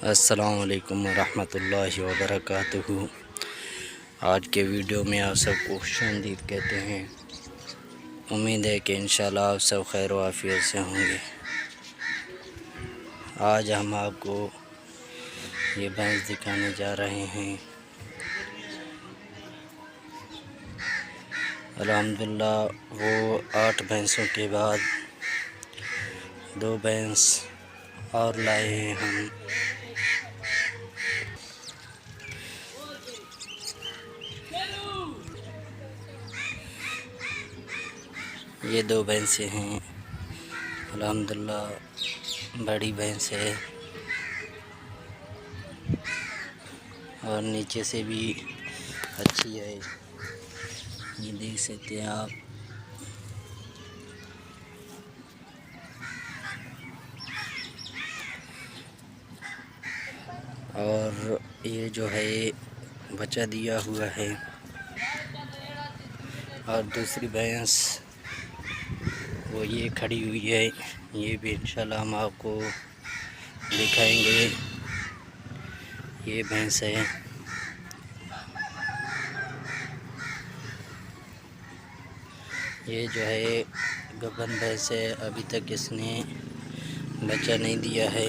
अस्सलाम वालेकुम रहमतुल्लाहि व बरकातुहू। आज के वीडियो में आप सबको खुशामदीद कहते हैं। उम्मीद है कि इंशाल्लाह आप सब खैर व आफियत से होंगे। आज हम आपको ये भैंस दिखाने जा रहे हैं। अल्हम्दुलिल्लाह वो 8 भैंसों के बाद 2 भैंस और लाए हैं हम। ये 2 भैंसें हैं। अल्हम्दुलिल्लाह बड़ी भैंस है और नीचे से भी अच्छी है। ये देख सकते हैं आप। और ये जो है बच्चा दिया हुआ है। और दूसरी भैंस वो ये खड़ी हुई है। ये भी इंशाल्लाह हम आपको दिखाएंगे। ये भैंस है। ये जो है गबन भैंस है। अभी तक इसने बच्चा नहीं दिया है।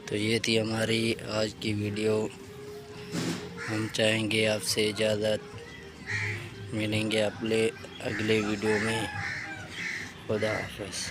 तो ये थी हमारी आज की वीडियो। हम चाहेंगे आपसे इजाज़त, मिलेंगे अगले वीडियो में। खुदा हाफ़िज़।